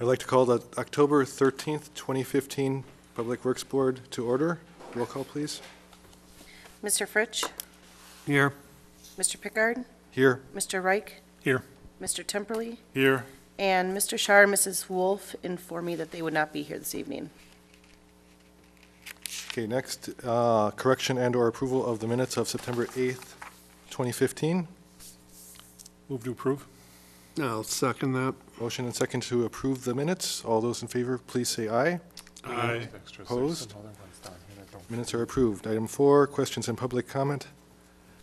I'd like to call the October 13th, 2015 Public Works Board to order. Roll call, please. Mr. Fritsch? Here. Mr. Pickard? Here. Mr. Reich? Here. Mr. Temperley? Here. And Mr. Shar and Mrs. Wolf informed me that they would not be here this evening. Okay, next, correction and/or approval of the minutes of September 8th, 2015. Move to approve. I'll second that. Motion and second to approve the minutes. All those in favor, please say aye. Aye. Opposed? Minutes are approved. Item 4, questions and public comment.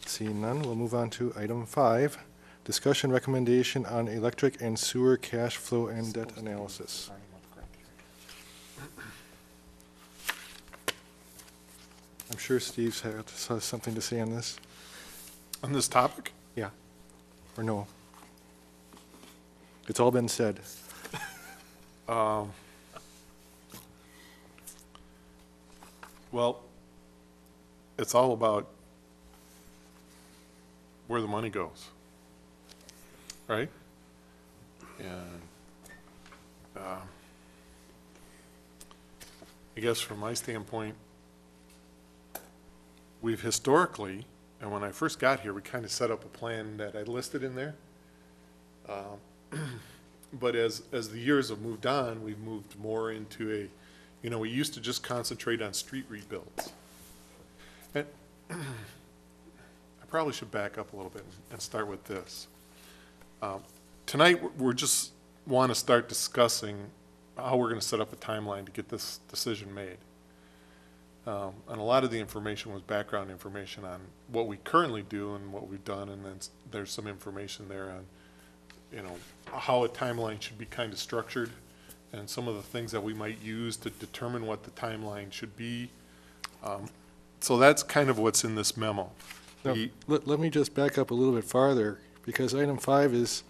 Seeing none, we'll move on to item 5, discussion recommendation on electric and sewer cash flow and debt analysis. I'm sure Steve's has something to say on this. On this topic? Yeah. Or no? It's all been said. Well, it's all about where the money goes, right? And I guess from my standpoint, we've historically, and when I first got here, we kind of set up a plan that I listed in there. But as the years have moved on, we've moved more into a, we used to just concentrate on street rebuilds. And I probably should back up a little bit and start with this. Tonight, we're just want to start discussing how we're going to set up a timeline to get this decision made. And a lot of the information was background information on what we currently do and what we've done, and then there's some information there on, how a timeline should be kind of structured and some of the things that we might use to determine what the timeline should be. So that's kind of what's in this memo. Now, let me just back up a little bit farther, because item 5 is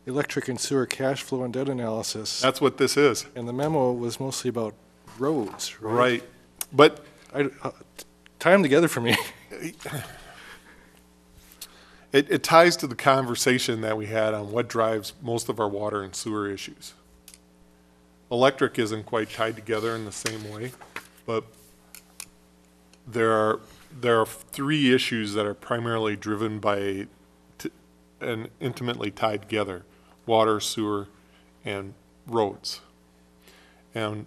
electric and sewer cash flow and debt analysis. That's what this is. And the memo was mostly about roads, right? Right. But tie them together for me. it ties to the conversation that we had on what drives most of our water and sewer issues. Electric isn't quite tied together in the same way, but there are 3 issues that are primarily driven by and intimately tied together: water, sewer, and roads. And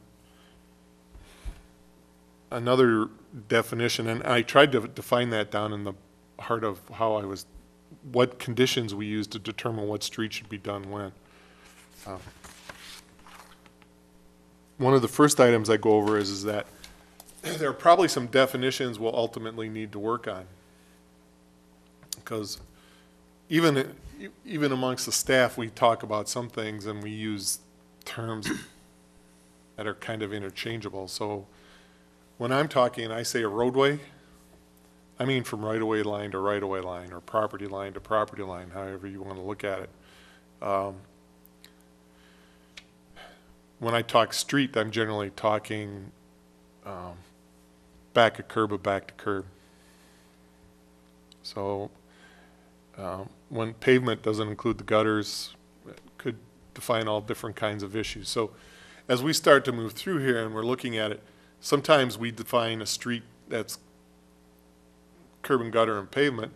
another definition, and I tried to define that down in the heart of what conditions we use to determine what street should be done when. One of the first items I go over is that there are probably some definitions we'll ultimately need to work on, because even amongst the staff, we talk about some things and we use terms that are kind of interchangeable. So when I'm talking, I say a roadway, I mean from right-of-way line to right-of-way line, or property line to property line, however you want to look at it. When I talk street, I'm generally talking back of curb or back to curb. So when pavement doesn't include the gutters, it could define all different kinds of issues. So as we start to move through here and we're looking at it, sometimes we define a street that's curb and gutter and pavement,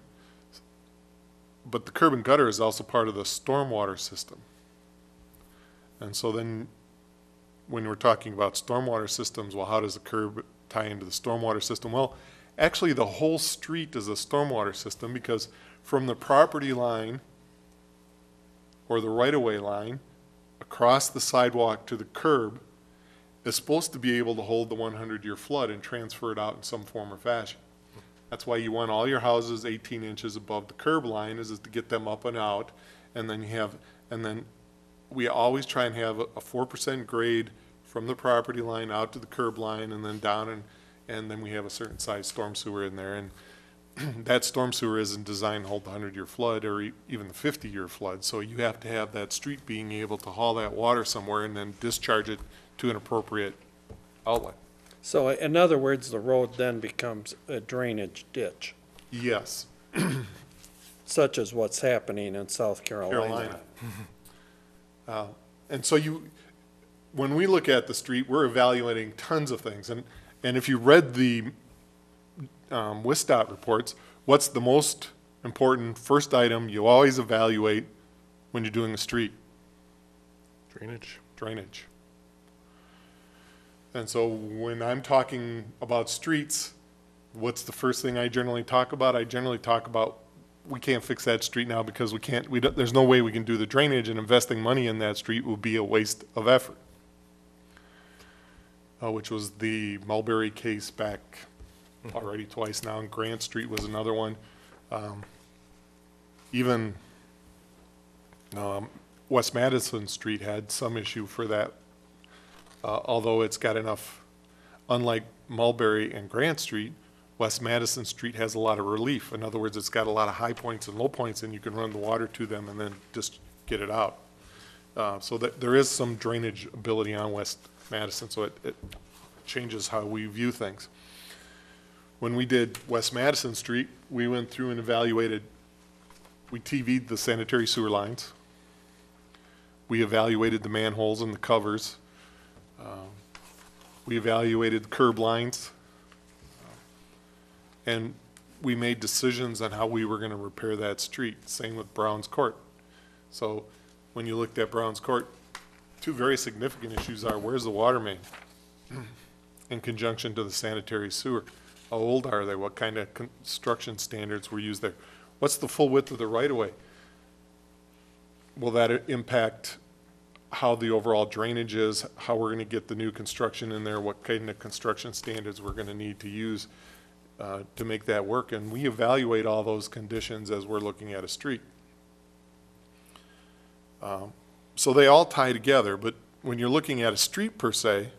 but the curb and gutter is also part of the stormwater system. And so then when we're talking about stormwater systems, well, how does the curb tie into the stormwater system? Well, actually the whole street is a stormwater system, because from the property line or the right-of-way line across the sidewalk to the curb is supposed to be able to hold the 100-year flood and transfer it out in some form or fashion. That's why you want all your houses 18 inches above the curb line, is to get them up and out, and then we always try and have a 4% grade from the property line out to the curb line, and then down, and then we have a certain size storm sewer in there, and that storm sewer isn't designed to hold the 100-year flood or even the 50-year flood, so you have to have that street being able to haul that water somewhere and then discharge it to an appropriate outlet. So in other words, the road then becomes a drainage ditch, Yes. such as what's happening in South Carolina. And so when we look at the street, we're evaluating tons of things. And if you read the WISDOT reports, what's the most important first item you always evaluate when you're doing a street? Drainage. Drainage. And so when I'm talking about streets, what's the first thing I generally talk about? I generally talk about, we can't fix that street now because there's no way we can do the drainage, and investing money in that street will be a waste of effort. Which was the Mulberry case back already twice now, and Grant Street was another one. Even West Madison Street had some issue for that, although it's got enough, unlike Mulberry and Grant Street, West Madison Street has a lot of relief. In other words, it's got a lot of high points and low points, and you can run the water to them and then just get it out. So that there is some drainage ability on West Madison, so it changes how we view things. When we did West Madison Street, we went through and evaluated, we TV'd the sanitary sewer lines. We evaluated the manholes and the covers. We evaluated the curb lines. And we made decisions on how we were going to repair that street. Same with Browns Court. So when you looked at Browns Court, two very significant issues are, where's the water main in conjunction to the sanitary sewer? How old are they? What kind of construction standards were used there? What's the full width of the right-of-way? Will that impact how the overall drainage is, how we're going to get the new construction in there, what kind of construction standards we're going to need to use to make that work? And we evaluate all those conditions as we're looking at a street. So they all tie together, but when you're looking at a street per se,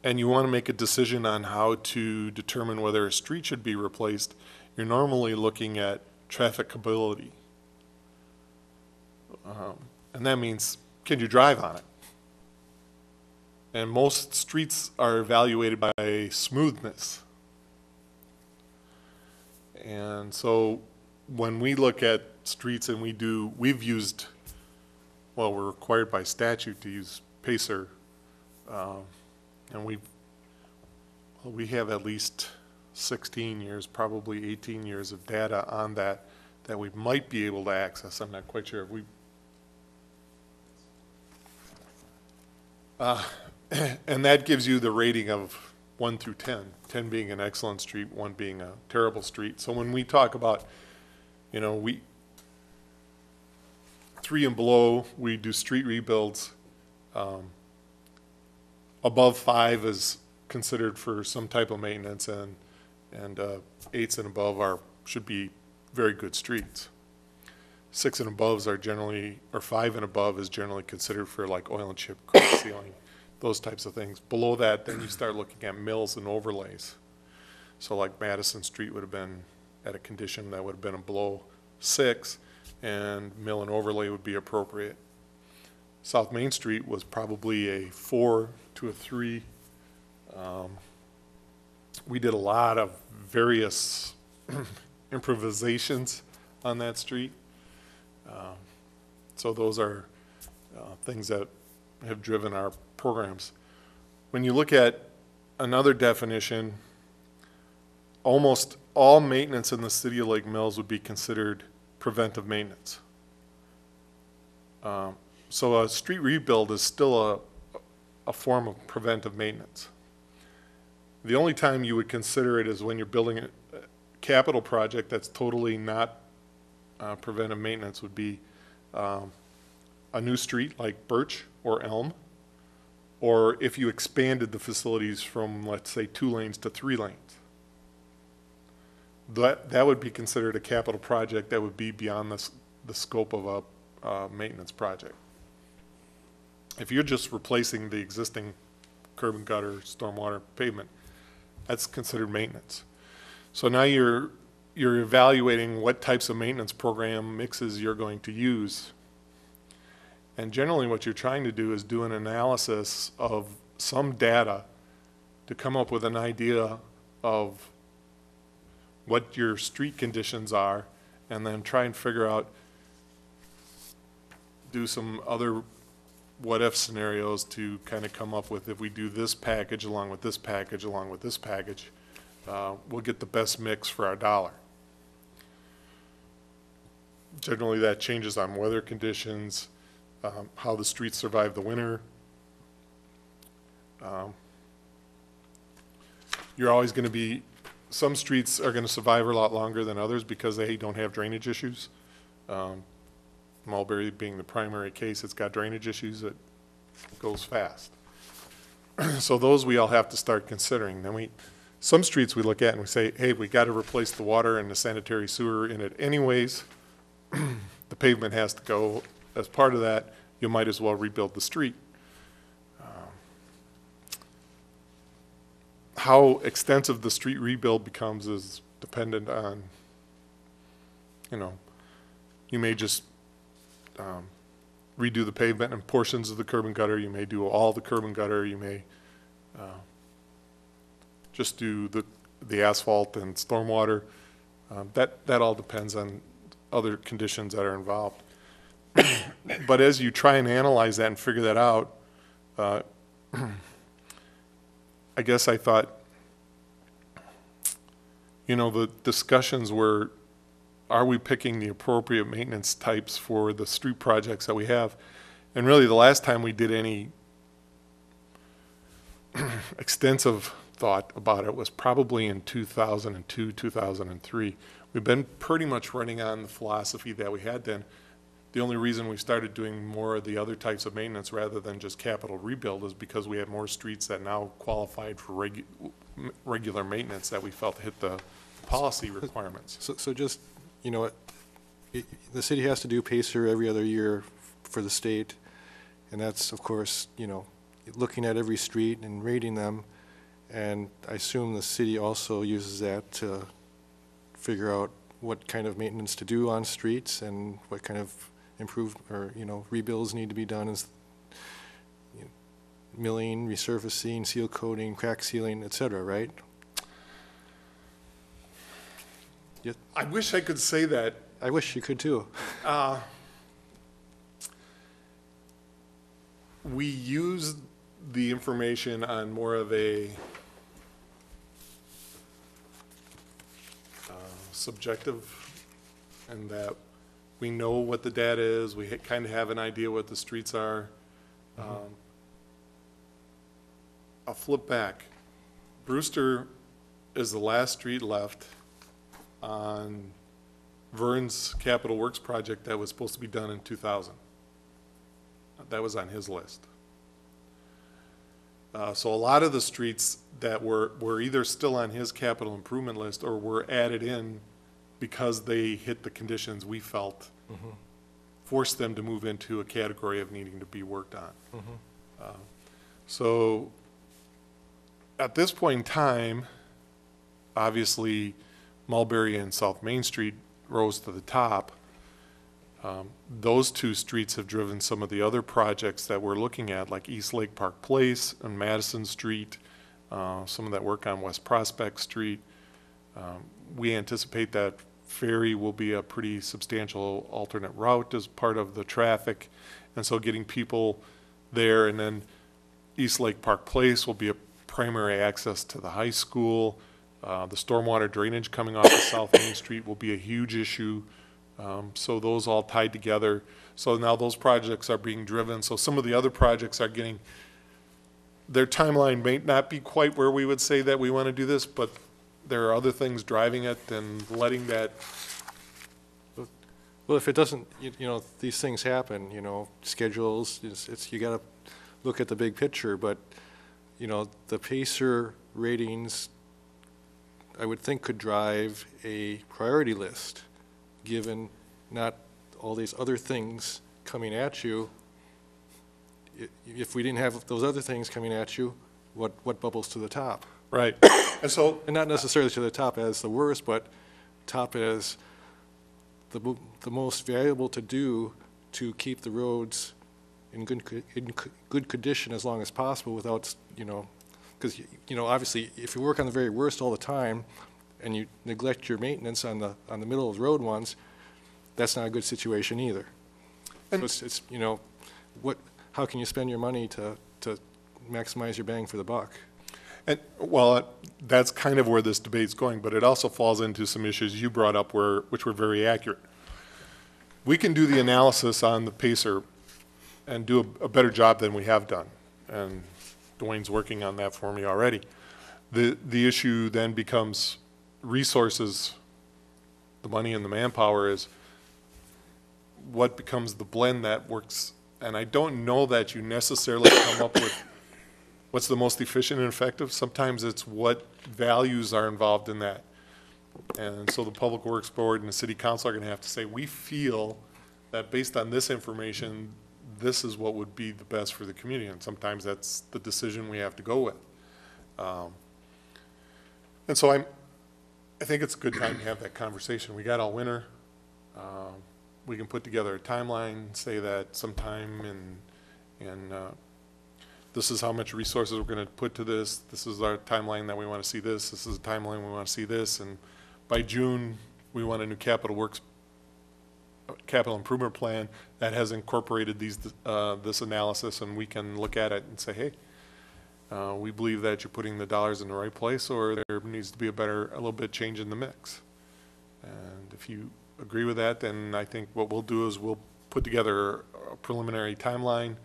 and you want to make a decision on how to determine whether a street should be replaced, you're normally looking at trafficability. And that means, can you drive on it? And most streets are evaluated by smoothness. And so when we look at streets and we've used, well, we're required by statute to use PACER, and we have at least 16 years, probably 18 years of data on that we might be able to access. I'm not quite sure if we, and that gives you the rating of 1 through 10, 10 being an excellent street, 1 being a terrible street. So when we talk about, 3 and below, we do street rebuilds. Above 5 is considered for some type of maintenance, and 8s and above should be very good streets. 6 and above are generally, or 5 and above is generally considered for like oil and chip crack sealing, those types of things. Below that, then you start looking at mills and overlays. So like Madison Street would have been at a condition that would have been a below 6, and mill and overlay would be appropriate. South Main Street was probably a 4 to a 3. We did a lot of various improvisations on that street. So those are things that have driven our programs. When you look at another definition, almost all maintenance in the city of Lake Mills would be considered preventive maintenance. So a street rebuild is still a form of preventive maintenance. The only time you would consider it is when you're building a capital project that's totally not preventive maintenance. Would be a new street like Birch or Elm, or if you expanded the facilities from, let's say, 2 lanes to 3 lanes. That would be considered a capital project that would be beyond the scope of a maintenance project. If you're just replacing the existing curb and gutter, stormwater, pavement, that's considered maintenance. So now you're evaluating what types of maintenance program mixes you're going to use. And generally what you're trying to do is do an analysis of some data to come up with an idea of what your street conditions are, and then try and figure out, do some other what-if scenarios to kind of come up with, if we do this package along with this package along with this package, we'll get the best mix for our dollar. Generally, that changes on weather conditions, how the streets survive the winter. You're always going to be, some streets are going to survive a lot longer than others because they don't have drainage issues. Mulberry being the primary case, it's got drainage issues, it goes fast. So those we all have to start considering. Then some streets we look at and we say, hey, we got to replace the water and the sanitary sewer in it anyways. The pavement has to go. As part of that, you might as well rebuild the street. How extensive the street rebuild becomes is dependent on, you may just redo the pavement and portions of the curb and gutter. You may do all the curb and gutter. You may just do the asphalt and stormwater. That all depends on other conditions that are involved. But as you try and analyze that and figure that out, I guess I thought, the discussions were, are we picking the appropriate maintenance types for the street projects that we have? And really, the last time we did any extensive thought about it was probably in 2002, 2003. We've been pretty much running on the philosophy that we had then. The only reason we started doing more of the other types of maintenance rather than just capital rebuild is because we had more streets that now qualified for regular maintenance that we felt hit the policy requirements. So just, the city has to do PACER every other year for the state, and that's, of course, looking at every street and rating them, and I assume the city also uses that to figure out what kind of maintenance to do on streets and what kind of rebuilds need to be done, as milling, resurfacing, seal coating, crack sealing, et cetera, right? I wish I could say that. I wish you could too. We use the information on more of a subjective, and that we know what the data is, we kind of have an idea what the streets are. I'll flip back. Brewster is the last street left on Vern's Capital Works project that was supposed to be done in 2000. That was on his list. So a lot of the streets that were either still on his capital improvement list or were added in because they hit the conditions we felt forced them to move into a category of needing to be worked on. So at this point in time, obviously Mulberry and South Main Street rose to the top. Those two streets have driven some of the other projects that we're looking at, like East Lake Park Place and Madison Street, some of that work on West Prospect Street. We anticipate that Ferry will be a pretty substantial alternate route as part of the traffic, and so getting people there. And then East Lake Park Place will be a primary access to the high school. The stormwater drainage coming off of South Main Street will be a huge issue. So those all tied together. So now those projects are being driven. So some of the other projects are getting, their timeline may not be quite where we would say that we want to do this, but there are other things driving it and letting that. Well, if it doesn't, these things happen, schedules, you got to look at the big picture, but, the PACER ratings, I would think, could drive a priority list, given not all these other things coming at you. If we didn't have those other things coming at you, what bubbles to the top? Right. And not necessarily to the top as the worst, but top as the most valuable to do to keep the roads in good condition as long as possible without, because, obviously, if you work on the very worst all the time and you neglect your maintenance on the middle of the road ones, that's not a good situation either. And so it's how can you spend your money to maximize your bang for the buck? And, well, that's kind of where this debate's going, but it also falls into some issues you brought up which were very accurate. We can do the analysis on the Pacer and do a better job than we have done. And Dwayne's working on that for me already. The issue then becomes resources, the money and the manpower is what becomes the blend that works. And I don't know that you necessarily come up with what's the most efficient and effective. Sometimes it's what values are involved in that. And so the Public Works Board and the City Council are going to have to say, we feel that based on this information, this is what would be the best for the community. And sometimes that's the decision we have to go with. And so I think it's a good time to have that conversation. We got all winter. We can put together a timeline, say that sometime in this is how much resources we're going to put to this. This is our timeline that we want to see this. This is the timeline we want to see this. And by June, we want a new capital improvement plan that has incorporated this analysis, and we can look at it and say, hey, we believe that you're putting the dollars in the right place, or there needs to be a little bit change in the mix. And if you agree with that, then I think what we'll do is we'll put together a preliminary timeline,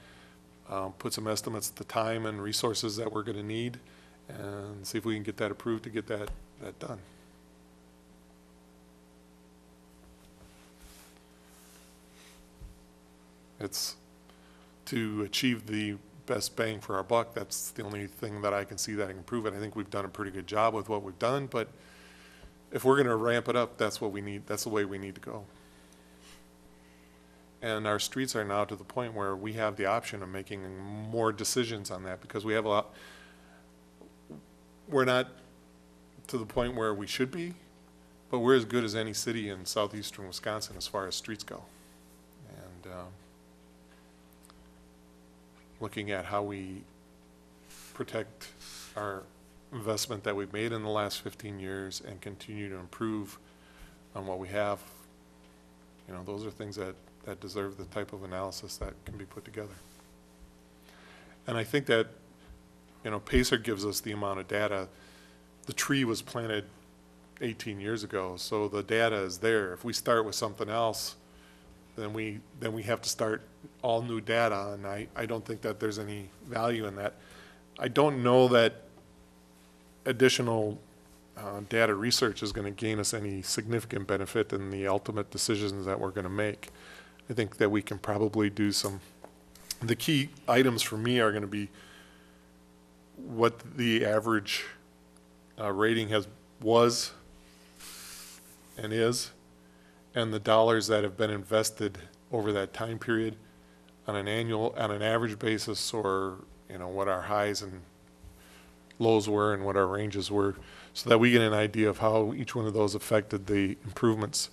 put some estimates at the time and resources that we're going to need, and see if we can get that approved to get that done. It's to achieve the best bang for our buck. That's the only thing that I can see that I can improve it. I think we've done a pretty good job with what we've done, but if we're going to ramp it up, that's what we need. That's the way we need to go. And our streets are now to the point where we have the option of making more decisions on that, because we have we're not to the point where we should be, but we're as good as any city in southeastern Wisconsin as far as streets go. And looking at how we protect our investment that we've made in the last 15 years and continue to improve on what we have, those are things that deserve the type of analysis that can be put together. And I think that, Pacer gives us the amount of data. The tree was planted 18 years ago, so the data is there. If we start with something else, then we have to start all new data, and I don't think that there's any value in that. I don't know that additional data research is going to gain us any significant benefit in the ultimate decisions that we're going to make. I think that we can probably do the key items for me are going to be what the average rating was and is, and the dollars that have been invested over that time period on an average basis, or what our highs and lows were and what our ranges were, so that we get an idea of how each one of those affected the improvements.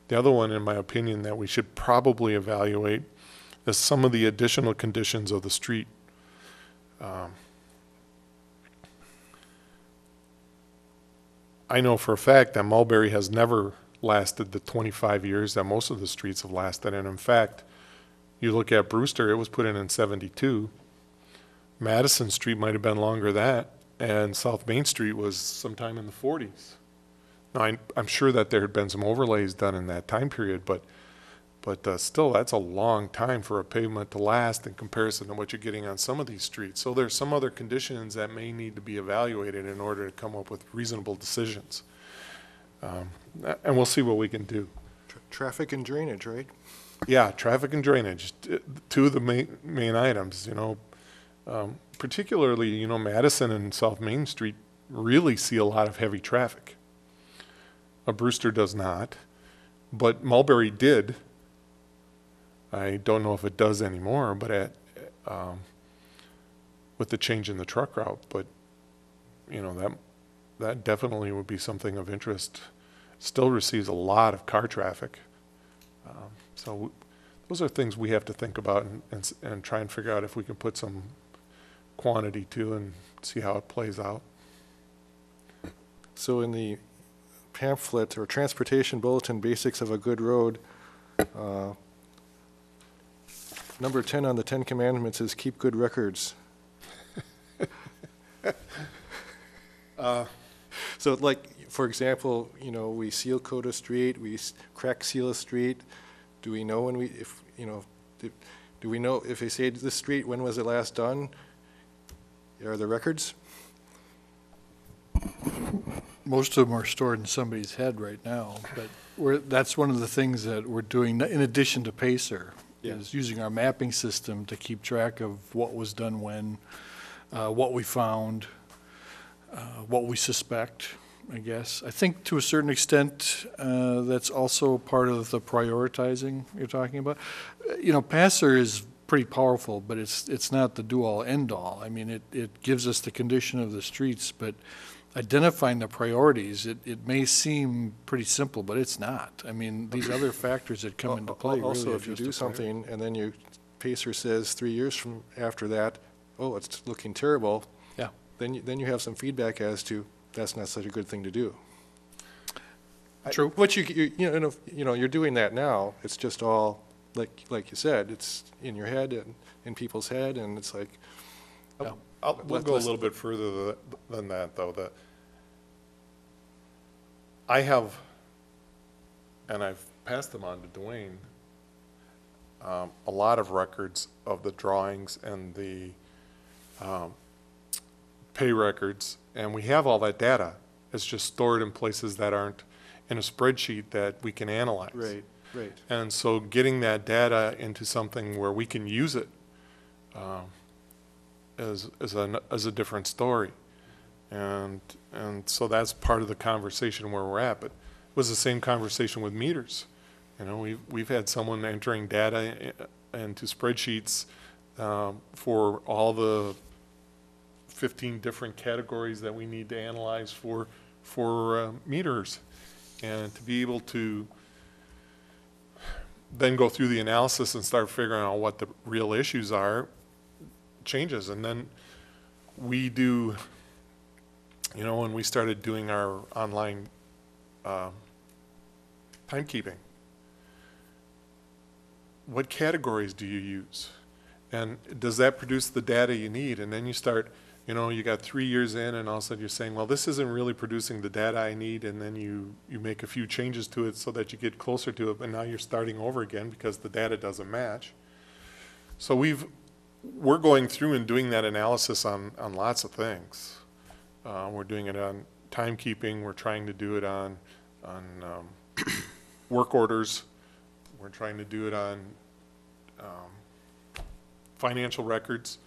The other one, in my opinion, that we should probably evaluate is some of the additional conditions of the street. I know for a fact that Mulberry has never lasted the 25 years that most of the streets have lasted, and in fact, you look at Brewster, it was put in 72. Madison Street might have been longer than that, and South Main Street was sometime in the 40s. Now, I'm sure that there had been some overlays done in that time period, but still, that's a long time for a pavement to last in comparison to what you're getting on some of these streets. So there's some other conditions that may need to be evaluated in order to come up with reasonable decisions. And we'll see what we can do. Traffic and drainage, right? Yeah, traffic and drainage, two of the main items, particularly, Madison and South Main Street really see a lot of heavy traffic. Brewster does not, but Mulberry did. I don't know if it does anymore, but with the change in the truck route, but that definitely would be something of interest. Still receives a lot of car traffic. So those are things we have to think about and try and figure out if we can put some quantity to and see how it plays out. So in the pamphlet or transportation bulletin, Basics of a Good Road, Number 10 on the 10 Commandments is keep good records. So like, for example, you know, we seal coat a street, we crack seal a street. Do we know when we, if, you know, do we know if they say this street, when was it last done? Are there records? Most of them are stored in somebody's head right now, but that's one of the things that we're doing, in addition to Pacer, Yeah. is using our mapping system to keep track of what was done when, what we found, what we suspect, I guess. I think to a certain extent, that's also part of the prioritizing you're talking about. You know, Pacer is pretty powerful, but it's not the do-all, end-all. I mean, it gives us the condition of the streets, but identifying the priorities, it may seem pretty simple, but it's not. I mean, these other factors that come into play really Also, are if you just do a priority. something and then Pacer says 3 years from after that, oh, it's looking terrible. Yeah. Then you have some feedback as to that's not such a good thing to do. True. Which you know, you're doing that now. It's just all, like you said, it's in your head and in people's head, and it's like, Yeah. We'll go a little bit further than that, though. I have, and I've passed them on to Dwayne, a lot of records of the drawings and the pay records, and we have all that data. It's just stored in places that aren't in a spreadsheet that we can analyze. right. And so getting that data into something where we can use it is a different story. And so that's part of the conversation where we're at. But it was the same conversation with meters. You know, we've had someone entering data into spreadsheets for all the 15 different categories that we need to analyze for meters. And to be able to then go through the analysis and start figuring out what the real issues are changes. And then we do, you know, when we started doing our online timekeeping, what categories do you use? And does that produce the data you need? And then you start, you know, you got 3 years in and all of a sudden you're saying, well, this isn't really producing the data I need, and then you make a few changes to it so that you get closer to it, but now you're starting over again because the data doesn't match. So we're going through and doing that analysis on lots of things. We're doing it on timekeeping, we're trying to do it on work orders, we're trying to do it on financial records.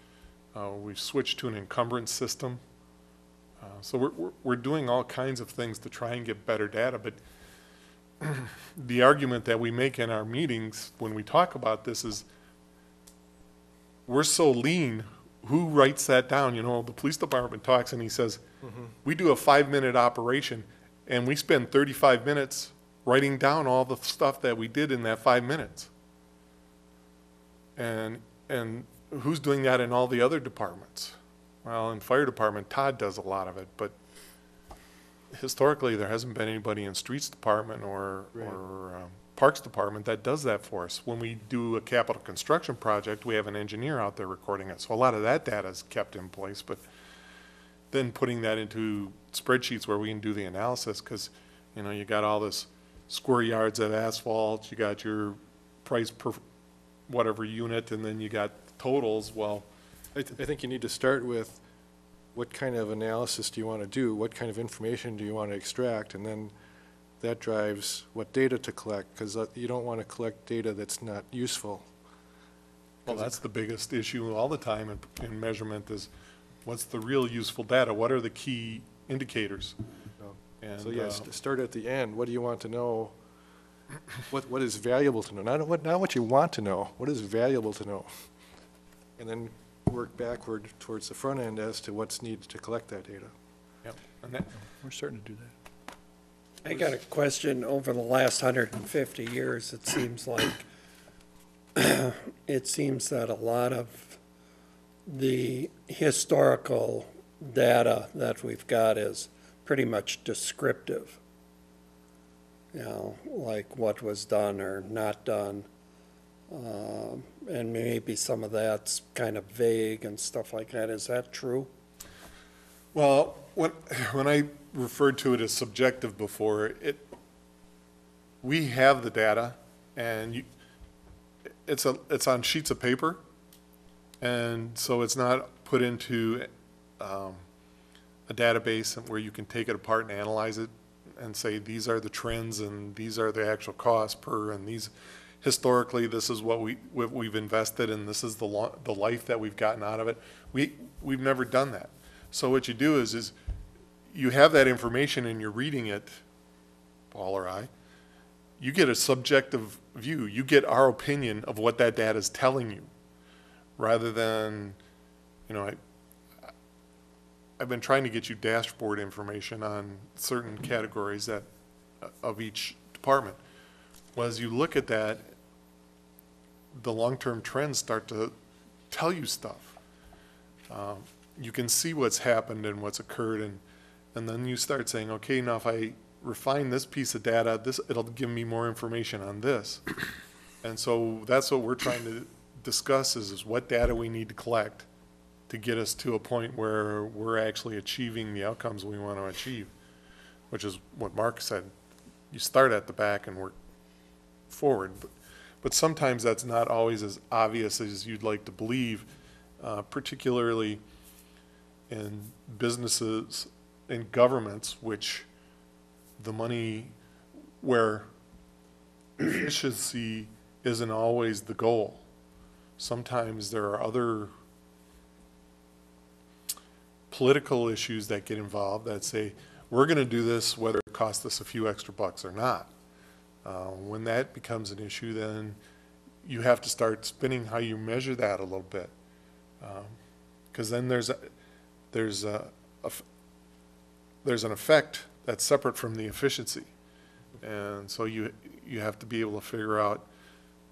We've switched to an encumbrance system. So we're doing all kinds of things to try and get better data, but the argument that we make in our meetings when we talk about this is we're so lean, who writes that down? You know, the police department talks and he says, we do a 5-minute operation and we spend 35 minutes writing down all the stuff that we did in that 5 minutes. And who's doing that in all the other departments? Well, in fire department, Todd does a lot of it, but historically, there hasn't been anybody in streets department or parks department that does that for us. When we do a capital construction project, we have an engineer out there recording it. So a lot of that data is kept in place, but then putting that into spreadsheets where we can do the analysis, because, you know, you got all this square yards of asphalt, you got your price per whatever unit, and then you got totals. Well, I think you need to start with what kind of analysis do you want to do? What kind of information do you want to extract? And then that drives what data to collect, because you don't want to collect data that's not useful. well, that's the biggest issue all the time in measurement is what's the real useful data? What are the key indicators? And, So yes, start at the end. What do you want to know? What is valuable to know? Not what you want to know. What is valuable to know? And then work backward towards the front end as to what's needed to collect that data. Yep. And that, We're starting to do that. I got a question. Over the last 150 years, it seems like, it seems that a lot of the historical data that we've got is pretty much descriptive. You know, like what was done or not done. And maybe some of that's kind of vague and stuff like that. Is that true? Well, when I referred to it as subjective before, we have the data, and it's on sheets of paper, and so it's not put into a database where you can take it apart and analyze it and say, these are the trends and these are the actual costs per, and these, historically, this is what we've invested and this is the life that we've gotten out of it. We've never done that. So what you do is you have that information and you're reading it, Paul or I, you get a subjective view. You get our opinion of what that data is telling you, rather than, I've been trying to get you dashboard information on certain categories of each department. Well, as you look at that, the long-term trends start to tell you stuff. You can see what's happened and what's occurred, and then you start saying, okay, now if I refine this piece of data, it'll give me more information on this. And so that's what we're trying to discuss is what data we need to collect to get us to a point where we're actually achieving the outcomes we want to achieve, which is what Mark said. You start at the back and work forward. But sometimes that's not always as obvious as you'd like to believe, particularly in businesses and governments, which the money where efficiency isn't always the goal. Sometimes there are other political issues that get involved that say, we're going to do this whether it costs us a few extra bucks or not. When that becomes an issue, then you have to start spinning how you measure that a little bit. Because then there's an effect that's separate from the efficiency. And so you have to be able to figure out,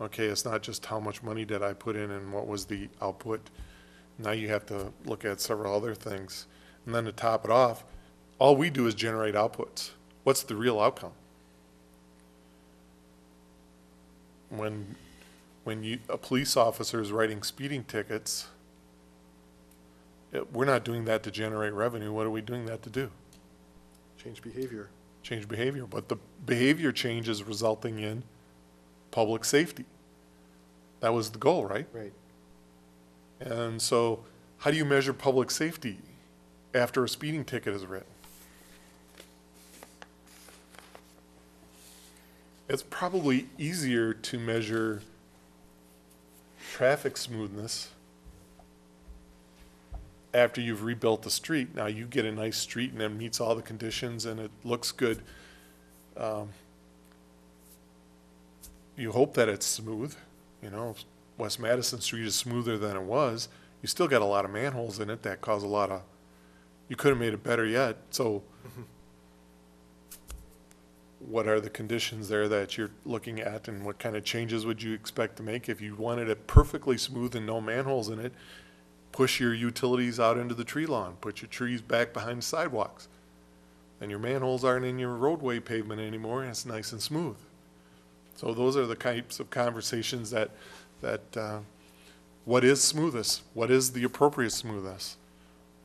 okay, it's not just how much money did I put in and what was the output. Now you have to look at several other things. And then to top it off, all we do is generate outputs. What's the real outcome? When a police officer is writing speeding tickets, we're not doing that to generate revenue. What are we doing that to do? Change behavior. Change behavior. But the behavior change is resulting in public safety. That was the goal, right? Right. And so how do you measure public safety after a speeding ticket is written? It's probably easier to measure traffic smoothness after you've rebuilt the street. Now you get a nice street and it meets all the conditions and it looks good. You hope that it's smooth. West Madison Street is smoother than it was. You still got a lot of manholes in it that cause a lot of, you could have made it better yet. So what are the conditions there that you're looking at, and what kind of changes would you expect to make? If you wanted it perfectly smooth and no manholes in it, push your utilities out into the tree lawn, put your trees back behind sidewalks, and your manholes aren't in your roadway pavement anymore, and it's nice and smooth. So those are the types of conversations that what is smoothest? What is the appropriate smoothness?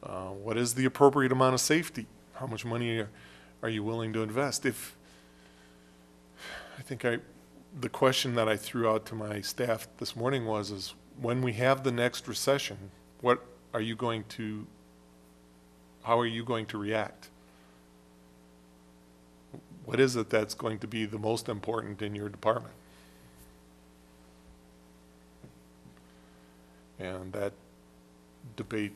What is the appropriate amount of safety? How much money are you willing to invest? The question that I threw out to my staff this morning is when we have the next recession, how are you going to react? What is it that's going to be the most important in your department? And that debate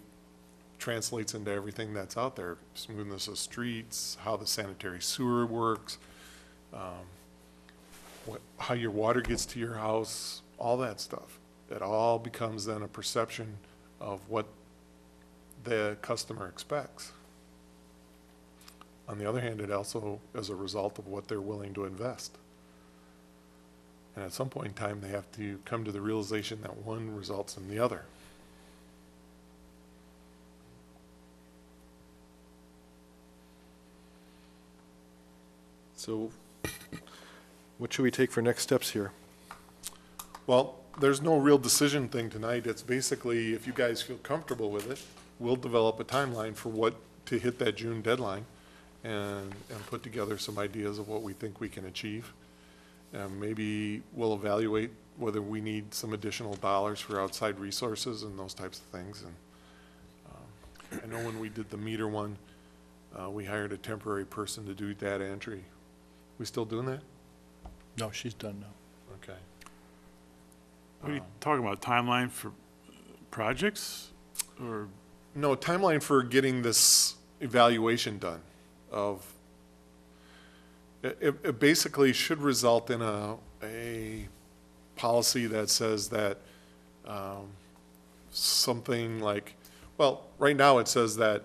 translates into everything that's out there. Smoothness of streets, how the sanitary sewer works, how your water gets to your house, all that stuff. It all becomes then a perception of what the customer expects. On the other hand, it also is a result of what they're willing to invest. And at some point in time, they have to come to the realization that one results in the other. So what should we take for next steps here? Well, there's no real decision thing tonight. It's basically, if you guys feel comfortable with it, we'll develop a timeline for what, to hit that June deadline and put together some ideas of what we think we can achieve. And maybe we'll evaluate whether we need some additional dollars for outside resources and those types of things. And I know when we did the meter one, we hired a temporary person to do data entry. We still doing that? No, she's done now. Okay. What are you talking about, timeline for projects, or? No, timeline for getting this evaluation done of, it basically should result in a policy that says that, something like, well, right now it says that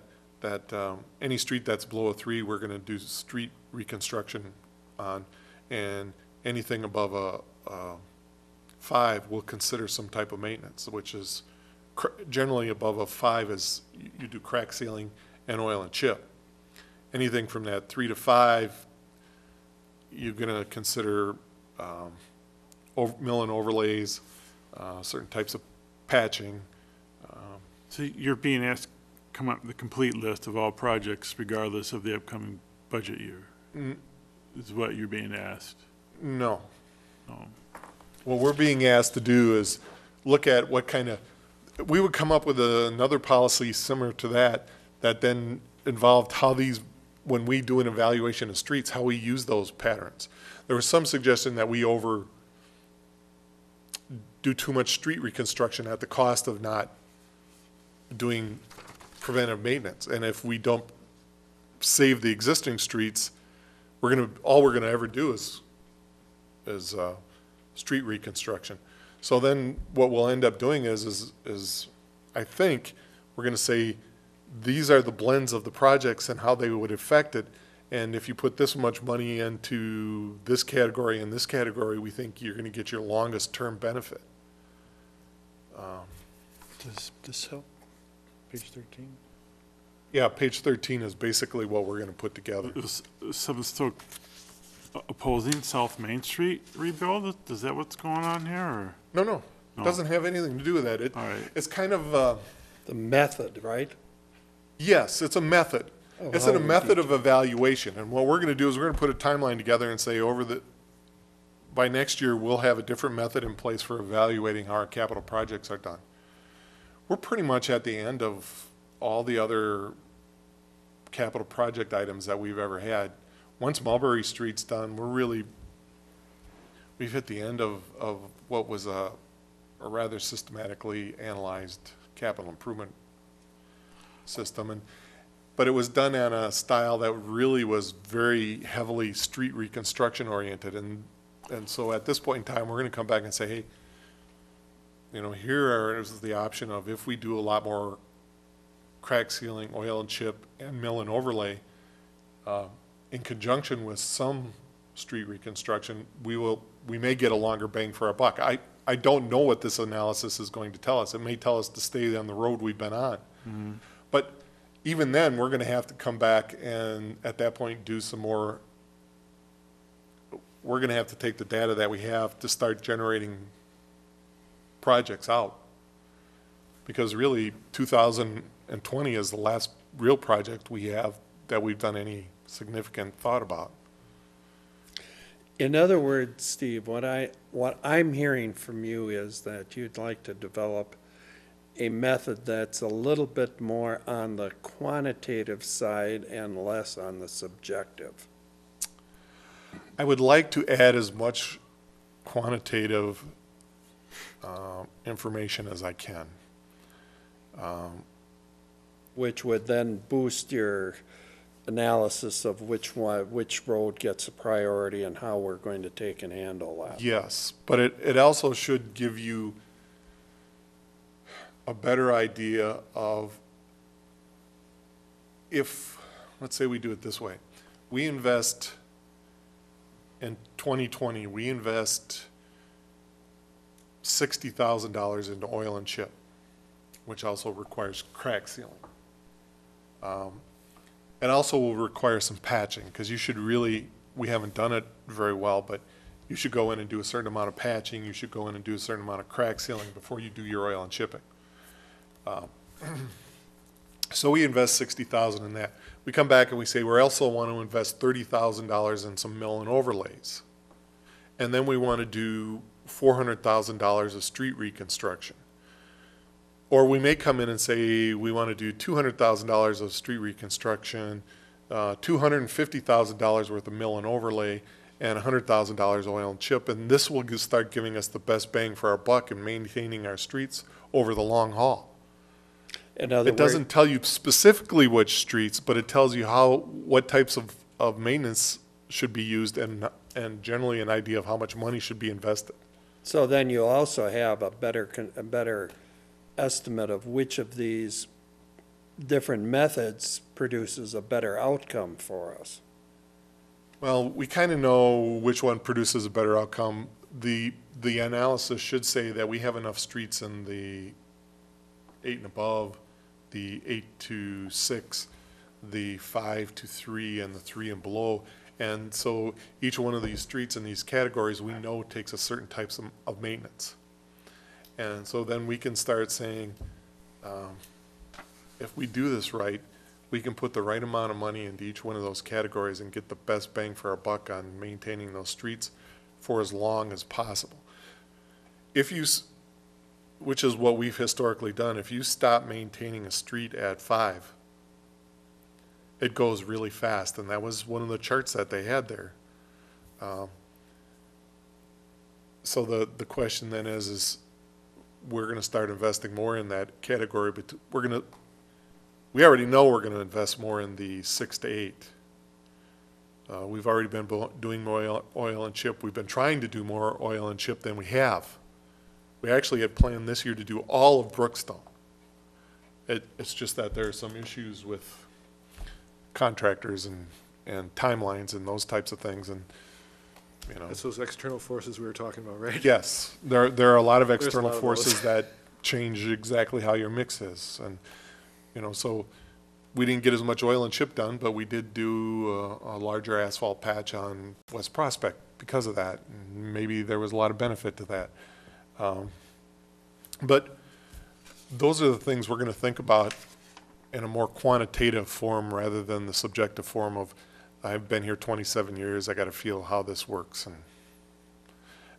any street that's below a 3, we're gonna do street reconstruction on, and anything above a 5, we'll consider some type of maintenance, which is generally above a 5 is you do crack sealing and oil and chip. Anything from that 3 to 5, you're gonna consider mill and overlays, certain types of patching. So you're being asked to come up with a complete list of all projects regardless of the upcoming budget year, is what you're being asked? No. No. What we're being asked to do is look at what kind of, we would come up with another policy similar to that, that then involved how these, when we do an evaluation of streets, how we use those patterns. There was some suggestion that we do too much street reconstruction at the cost of not doing preventive maintenance. And if we don't save the existing streets, all we're gonna ever do is street reconstruction. So then what we'll end up doing is I think we're gonna say, these are the blends of the projects and how they would affect it. And if you put this much money into this category and this category, we think you're gonna get your longest term benefit. Does this help? Page 13? Yeah, page 13 is basically what we're gonna put together. Is someone still opposing South Main Street rebuild? Is that what's going on here, or? No, No. doesn't have anything to do with that. All right. It's kind of, The method, right? yes, it's a method. Oh, It's how a would method you- of evaluation, and what we're gonna do is we're gonna put a timeline together and say by next year, we'll have a different method in place for evaluating how our capital projects are done. We're pretty much at the end of all the other capital project items that we've ever had. Once Mulberry Street's done, we've hit the end of what was a rather systematically analyzed capital improvement system. But it was done in a style that really was very heavily street reconstruction oriented. And so at this point in time, we're gonna come back and say, hey, here is the option of, if we do a lot more crack sealing, oil and chip, and mill and overlay, in conjunction with some street reconstruction, we may get a longer bang for our buck. I don't know what this analysis is going to tell us. It may tell us to stay on the road we've been on. Mm-hmm. But even then, we're gonna have to come back and at that point do some more, we're gonna have to take the data that we have to start generating projects out. Because really, 2020 is the last real project we have that we've done any significant thought about. In other words, Steve, what I'm hearing from you is that you'd like to develop a method that's a little bit more on the quantitative side and less on the subjective. I would like to add as much quantitative information as I can. Which would then boost your analysis of which road gets a priority and how we're going to take and handle that. Yes, but it also should give you a better idea of, if, let's say we do it this way. We invest, in 2020, we invest $60,000 into oil and chip, which also requires crack sealing. It also will require some patching, because we haven't done it very well, but you should go in and do a certain amount of patching, you should go in and do a certain amount of crack sealing before you do your oil and chipping. So we invest $60,000 in that. We come back and we say, we also want to invest $30,000 in some mill and overlays. And then we want to do $400,000 of street reconstruction. Or we may come in and say, we want to do $200,000 of street reconstruction, $250,000 worth of mill and overlay, and $100,000 oil and chip. And this will start giving us the best bang for our buck in maintaining our streets over the long haul. In other It words, doesn't tell you specifically which streets, but it tells you what types of maintenance should be used and generally an idea of how much money should be invested. so then you also have a better estimate of which of these different methods produces a better outcome for us. Well, we kind of know which one produces a better outcome. The analysis should say that we have enough streets in the 8 and above, the 8 to 6, the 5 to 3, and the 3 and below. And so each one of these streets in these categories we know takes a certain types of maintenance. And so then we can start saying, if we do this right, we can put the right amount of money into each one of those categories and get the best bang for our buck on maintaining those streets for as long as possible. Which is what we've historically done, if you stop maintaining a street at 5, it goes really fast, and that was one of the charts that they had there. So the question then is we're going to start investing more in that category, but we already know we're going to invest more in the 6 to 8. We've already been doing more oil and chip. We've been trying to do more oil and chip than we have. We actually had planned this year to do all of Brookstone. It's just that there are some issues with contractors and timelines and those types of things, and you know. That's those external forces we were talking about, right? Yes, there are a lot of There's a external lot of those. forces that change exactly how your mix is, and you know, so we didn't get as much oil and chip done, but we did do a larger asphalt patch on West Prospect because of that. And maybe there was a lot of benefit to that. But those are the things we're going to think about in a more quantitative form rather than the subjective form of, I've been here 27 years, I got to feel how this works.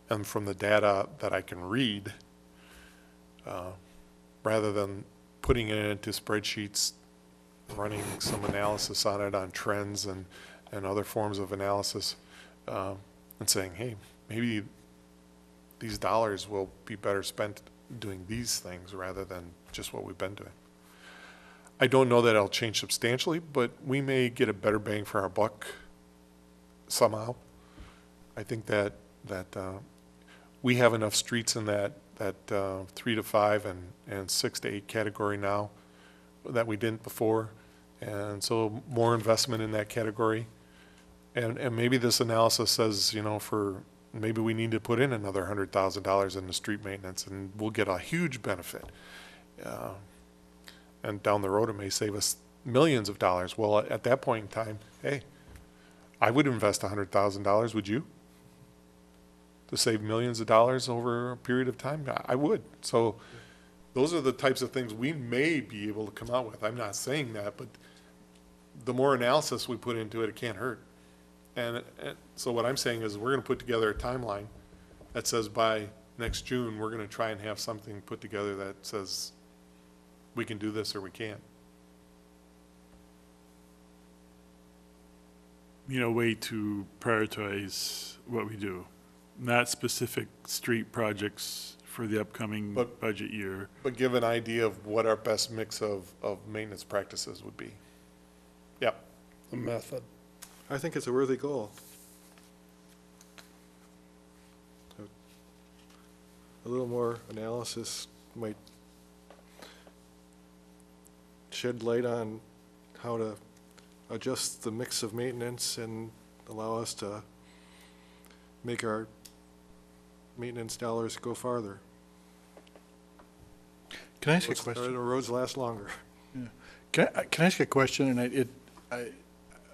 And from the data that I can read, rather than putting it into spreadsheets, running some analysis on it on trends and other forms of analysis, and saying, hey, maybe these dollars will be better spent doing these things rather than just what we've been doing. I don't know that it'll change substantially, but we may get a better bang for our buck somehow. I think that we have enough streets in that 3 to 5 and 6 to 8 category now that we didn't before, and so more investment in that category. And maybe this analysis says, you know, maybe we need to put in another $100,000 in the street maintenance, and we'll get a huge benefit. And down the road, it may save us millions of dollars. Well, at that point in time, hey, I would invest $100,000, would you? To save millions of dollars over a period of time? I would. So those are the types of things we may be able to come out with. I'm not saying that, but the more analysis we put into it, it can't hurt. And so what I'm saying is we're going to put together a timeline that says by next June, we're going to try and have something put together that says we can do this or we can't. You know, way to prioritize what we do, not specific street projects for the upcoming But- budget year. But give an idea of what our best mix of maintenance practices would be. Yep. The method. I think it's a worthy goal. A little more analysis might shed light on how to adjust the mix of maintenance and allow us to make our maintenance dollars go farther. Can I ask a Let's- question? The roads last longer. Can I ask a question? And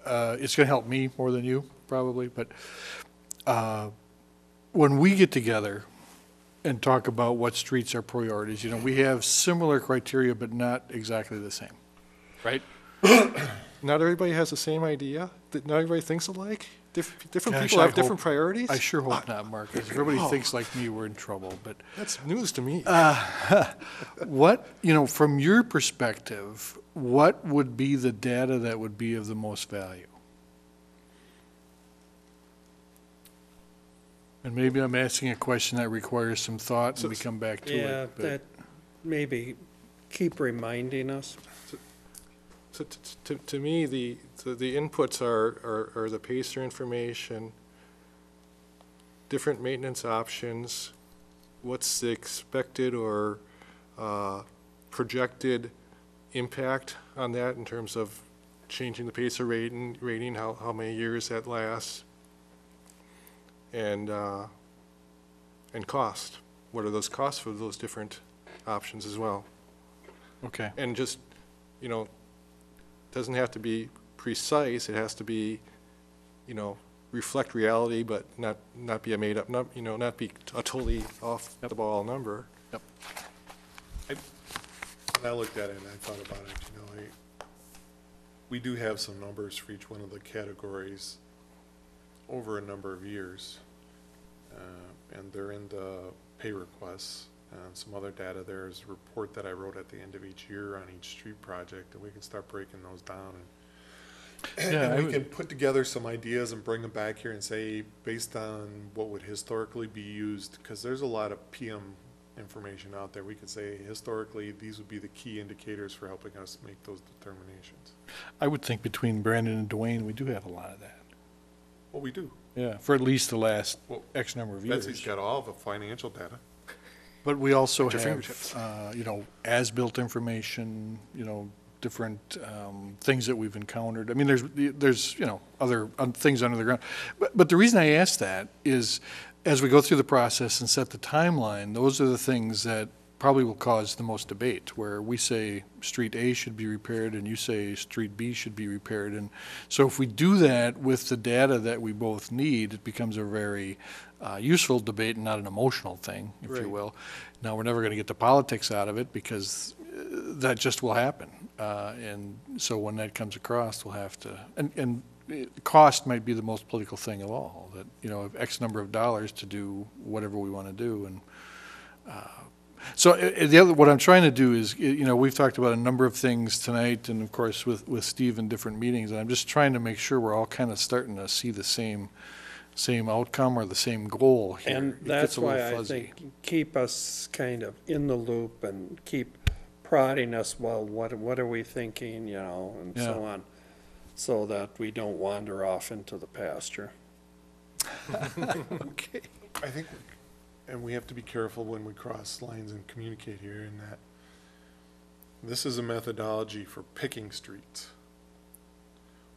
it's going to help me more than you, probably, but when we get together and talk about what streets are priorities, we have similar criteria, but not exactly the same, right? Not everybody has the same idea? That not everybody thinks alike? Different Gosh, people I have different hope- priorities? I sure hope not, Marcus. If everybody thinks like me, we're in trouble, but That's news to me. what, from your perspective, what would be the data that would be of the most value? And maybe I'm asking a question that requires some thought, and we come back to Yeah, it. but- that, maybe keep reminding us. So to me, the inputs are the pacer information, different maintenance options, what's the expected or projected impact on that in terms of changing the pacer rating, how many years that lasts, and cost. What are those costs for those different options as well? Okay, And just, doesn't have to be precise, it has to be, reflect reality, but not be a made-up, not be a totally off-the-ball number. When I looked at it and I thought about it, we do have some numbers for each one of the categories over a number of years. And they're in the pay requests. And some other data, there's a report that I wrote at the end of each year on each street project, and we can start breaking those down. Yeah, I And we would- can put together some ideas and bring them back here and say, based on what would historically be used, because there's a lot of PM information out there. We could say, historically, these would be the key indicators for helping us make those determinations. I would think between Brandon and Dwayne, we do have a lot of that. Well, we do. Yeah, for at least the last Well, X number of years. Betsy's got all the financial data. But we also At your have, fingertips. as-built information, different things that we've encountered. I mean, there's other things under the ground. But the reason I ask that is, as we go through the process and set the timeline, those are the things that probably will cause the most debate, where we say Street A should be repaired and you say Street B should be repaired. And so if we do that with the data that we both need, it becomes a very useful debate and not an emotional thing, if you Right. will. Now, we're never going to get the politics out of it because that just will happen. And so when that comes across, we'll have to, and cost might be the most political thing of all, that, X number of dollars to do whatever we want to do. And so what I'm trying to do is, we've talked about a number of things tonight, and of course with Steve in different meetings, and I'm just trying to make sure we're all kind of starting to see the same outcome or the same goal here. And It that's gets a little why I fuzzy. think keep us kind of in the loop and keep prodding us, well, what are we thinking, and so Yeah. on, so that we don't wander off into the pasture. Okay. I think, and we have to be careful when we cross lines and communicate here in that this is a methodology for picking streets.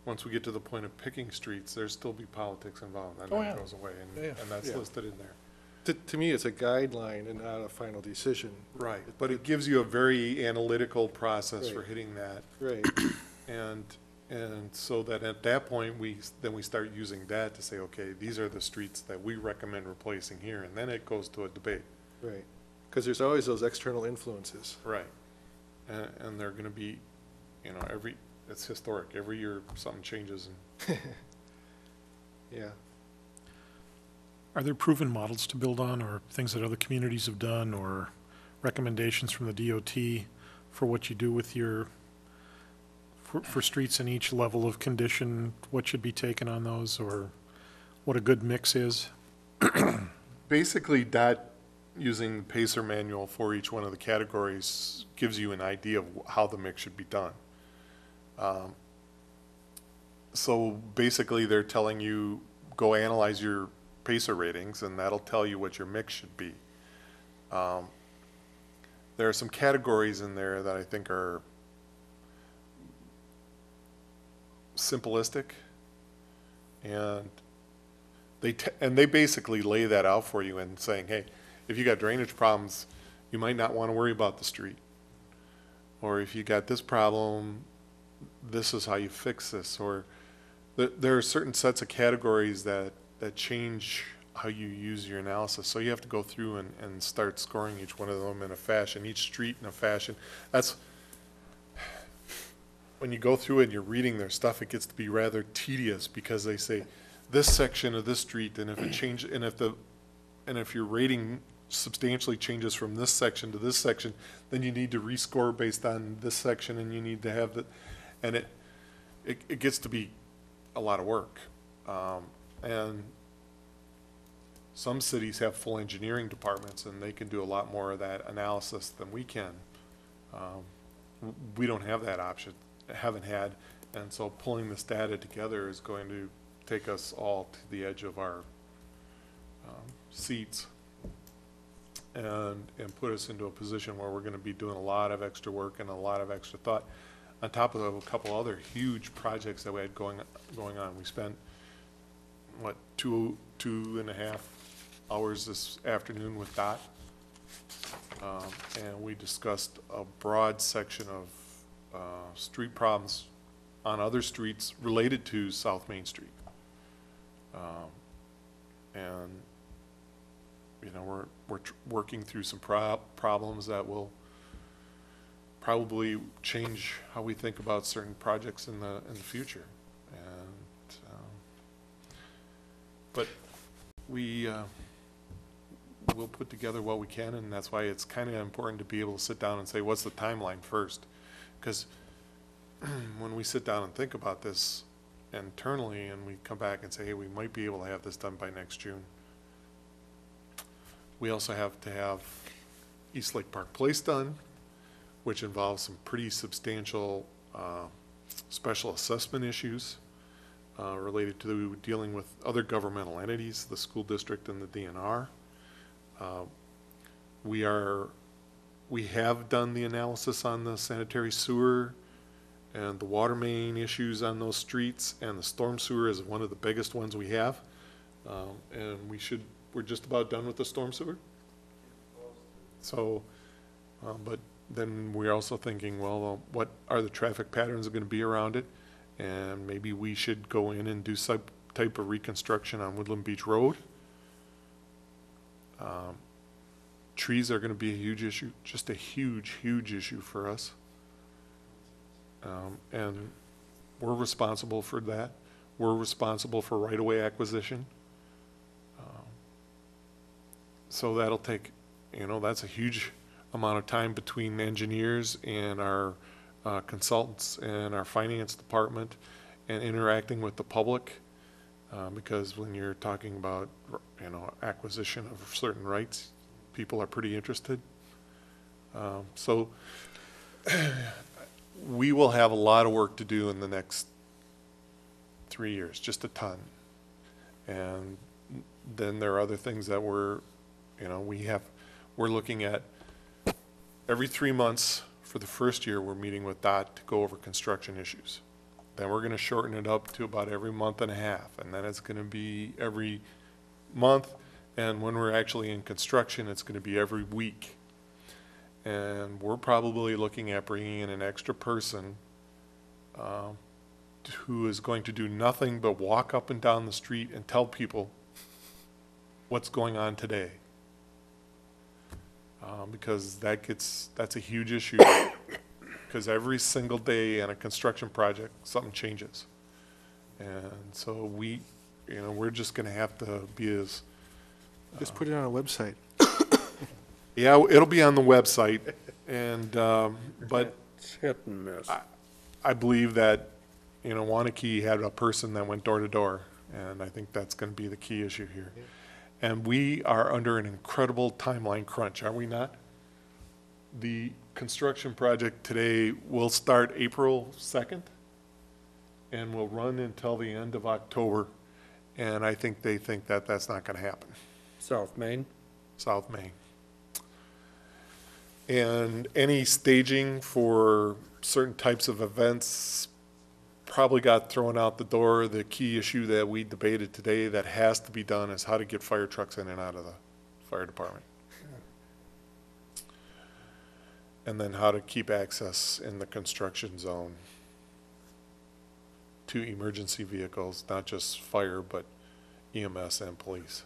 Once we get to the point of picking streets, there's still be politics involved, and Oh, that yeah. goes away, Yeah, and that's yeah. listed in there. To me, it's a guideline and not a final decision. Right, but it gives you a very analytical process for Right. hitting that, Right. and so that at that point, we start using that to say, okay, these are the streets that we recommend replacing here, and then it goes to a debate. Right. Because there's always those external influences. Right. And they're gonna be, it's historic, every year something changes, and Yeah. Are there proven models to build on, or things that other communities have done, or recommendations from the DOT for what you do with for streets in each level of condition, what should be taken on those, or what a good mix is? basically that, using the Pacer manual for each one of the categories, gives you an idea of how the mix should be done. So basically, they're telling you, go analyze your Pacer ratings, and that'll tell you what your mix should be. There are some categories in there that I think are simplistic, and they basically lay that out for you and saying, hey, if you got drainage problems, you might not want to worry about the street. Or if you got this problem, this is how you fix this. Or there are certain sets of categories that change how you use your analysis. So you have to go through and start scoring each one of them in a fashion, each street in a fashion. That's, when you go through it and you're reading their stuff, it gets to be rather tedious because they say this section of this street, and if it changes, and if your rating substantially changes from this section to this section, then you need to rescore based on this section, and you need to have the, and it gets to be a lot of work. And some cities have full engineering departments, and they can do a lot more of that analysis than we can. We don't have that option, haven't had, and so pulling this data together is going to take us all to the edge of our seats and put us into a position where we're going to be doing a lot of extra work and a lot of extra thought, on top of a couple other huge projects that we had going on. We spent, what, two and a half hours this afternoon with DOT, and we discussed a broad section of street problems on other streets related to South Main Street. And, you know, we're working through some problems that will probably change how we think about certain projects in the future. And but we we'll put together what we can, and that's why it's kind of important to be able to sit down and say, what's the timeline first? Because when we sit down and think about this internally and we come back and say, hey, we might be able to have this done by next June, we also have to have East Lake Park Place done, which involves some pretty substantial special assessment issues related to dealing with other governmental entities, the school district and the DNR. We have done the analysis on the sanitary sewer and the water main issues on those streets, and the storm sewer is one of the biggest ones we have. And we're just about done with the storm sewer. So, but then we're also thinking, well, what are the traffic patterns going to be around it? And maybe we should go in and do some type of reconstruction on Woodland Beach Road. Trees are going to be a huge issue, just a huge, huge issue for us. And we're responsible for that. We're responsible for right-of-way acquisition. So that'll take, you know, that's a huge amount of time between engineers and our consultants and our finance department and interacting with the public. Because when you're talking about, you know, acquisition of certain rights, people are pretty interested. So we will have a lot of work to do in the next 3 years, just a ton. And then there are other things that we're looking at every 3 months. For the first year, we're meeting with DOT to go over construction issues. Then we're going to shorten it up to about every month and a half, and then it's going to be every month, and when we're actually in construction, it's going to be every week. And we're probably looking at bringing in an extra person who is going to do nothing but walk up and down the street and tell people what's going on today. Because that's a huge issue, because every single day on a construction project, something changes. And so we're just going to have to be as... Just put it on a website. Yeah, it'll be on the website, and, but It's hit and miss. I believe that, you know, Wanakee had a person that went door to door, and I think that's going to be the key issue here. Yeah. And we are under an incredible timeline crunch, are we not? The construction project today will start April 2nd and will run until the end of October, and I think they think that that's not going to happen. South Main? South Main. And any staging for certain types of events probably got thrown out the door. The key issue that we debated today that has to be done is how to get fire trucks in and out of the fire department. And then how to keep access in the construction zone to emergency vehicles, not just fire, but EMS and police.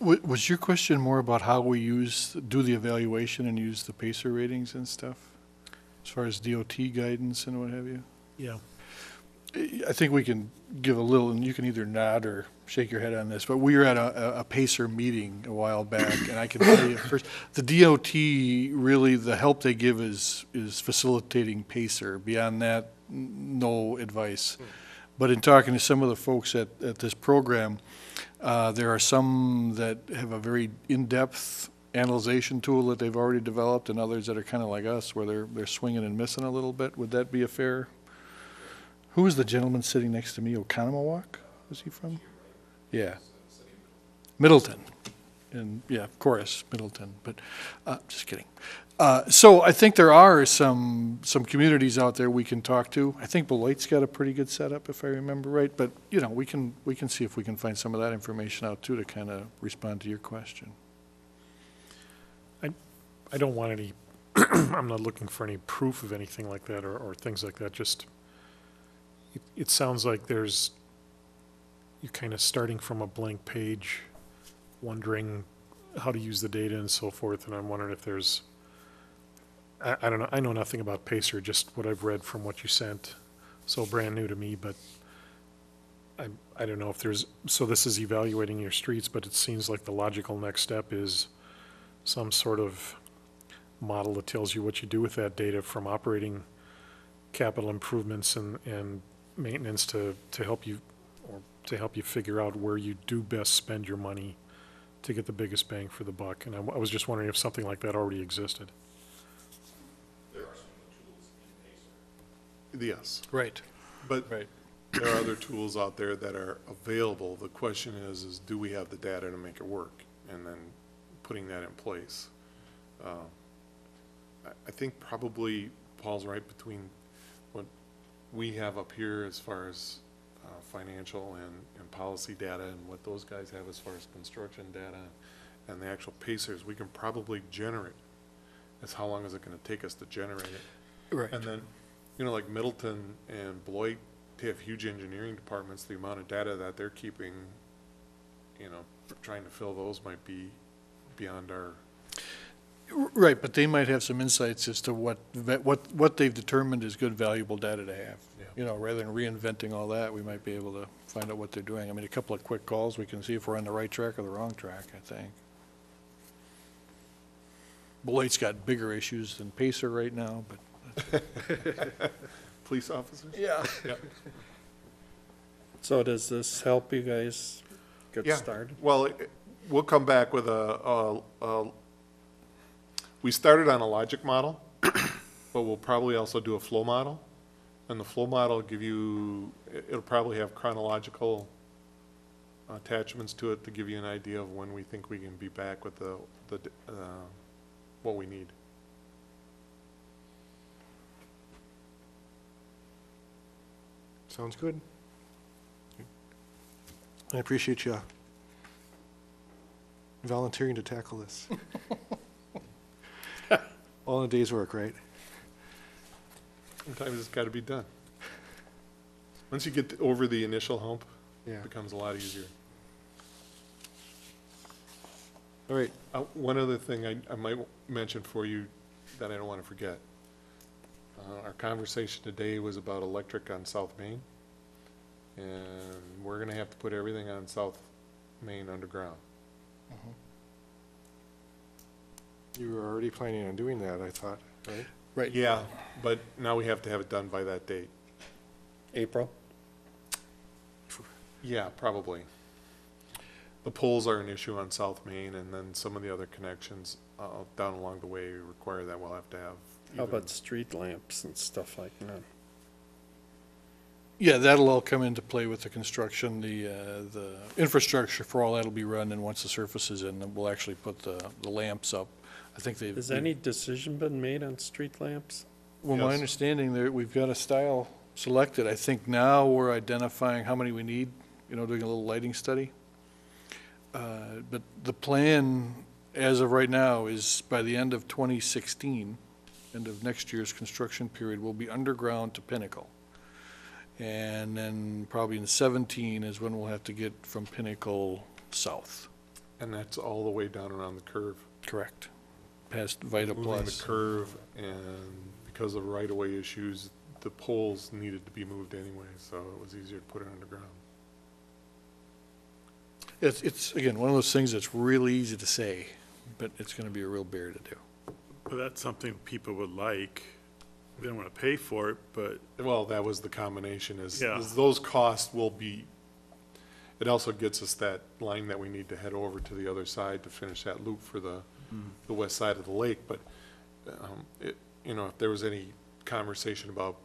Was your question more about how we do the evaluation and use the PACER ratings and stuff? As far as DOT guidance and what have you? Yeah. I think we can give a little, and you can either nod or shake your head on this, but we were at a PACER meeting a while back, and I can tell you, first, the DOT, really, the help they give is facilitating PACER. Beyond that, no advice. But in talking to some of the folks at this program, there are some that have a very in-depth analyzation tool that they've already developed, and others that are kind of like us, where they're swinging and missing a little bit. Would that be a fair? Who was the gentleman sitting next to me? Oconomowoc? Was he from? Yeah. Middleton. And, yeah, of course, Middleton, but, just kidding. So I think there are some communities out there we can talk to. I think Beloit's got a pretty good setup, if I remember right, but, you know, we can see if we can find some of that information out too to kind of respond to your question. I don't want any, I'm not looking for any proof of anything like that or things like that, just, it sounds like you're kind of starting from a blank page, wondering how to use the data and so forth, and I'm wondering if there's, I don't know, I know nothing about PACER, just what I've read from what you sent, so brand new to me, but I don't know if there's, so this is evaluating your streets, but it seems like the logical next step is some sort of model that tells you what you do with that data, from operating capital improvements and maintenance to help you figure out where you do best spend your money to get the biggest bang for the buck. And I was just wondering if something like that already existed. Yes, Right. but Right. there are other tools out there that are available. The question is do we have the data to make it work? And then putting that in place. I think probably Paul's right between what we have up here as far as financial and policy data and what those guys have as far as construction data and the actual PACERs. We can probably generate. That's how long is it going to take us to generate it? Right. And then, you know, like Middleton and Beloit, they have huge engineering departments. The amount of data that they're keeping, you know, trying to fill those might be beyond our. Right, but they might have some insights as to what they've determined is good, valuable data to have. Yeah. You know, rather than reinventing all that, we might be able to find out what they're doing. I mean, a couple of quick calls, we can see if we're on the right track or the wrong track, I think. Beloit's got bigger issues than PACER right now, but. Police officers? Yeah. So does this help you guys get Yeah. started? Well, we'll come back with we started on a logic model, but we'll probably also do a flow model. And the flow model will give you, it'll probably have chronological attachments to it to give you an idea of when we think we can be back with what we need. Sounds good. I appreciate you volunteering to tackle this. All in a day's work, right? Sometimes it's got to be done. Once you get over the initial hump, Yeah. it becomes a lot easier. All right. One other thing I might mention for you that I don't want to forget. Our conversation today was about electric on South Main. And we're going to have to put everything on South Main underground. You were already planning on doing that, I thought, right? Right. Yeah, but now we have to have it done by that date. April? Yeah, probably. The poles are an issue on South Main, and then some of the other connections down along the way require that we'll have to have. How even- about street lamps and stuff like that? Yeah, that'll all come into play with the construction. The infrastructure for all that'll be run, and once the surface is in, then we'll actually put the lamps up. I think they've. Has any decision been made on street lamps? Well, my Yes. understanding there, we've got a style selected. I think now we're identifying how many we need, you know, doing a little lighting study. But the plan, as of right now, is by the end of 2016, end of next year's construction period, we'll be underground to Pinnacle. And then probably in 17 is when we'll have to get from Pinnacle south. And that's all the way down around the curve. Correct. Past Vita Moving the Plus. curve, and because of right-of-way issues, the poles needed to be moved anyway, so it was easier to put it underground. It's, again, one of those things that's really easy to say, but it's gonna be a real bear to do. But that's something people would like. They don't want to pay for it, but Well, that was the combination, is Yeah. those costs will be, it also gets us that line that we need to head over to the other side to finish that loop for the west side of the lake, but, you know, if there was any conversation about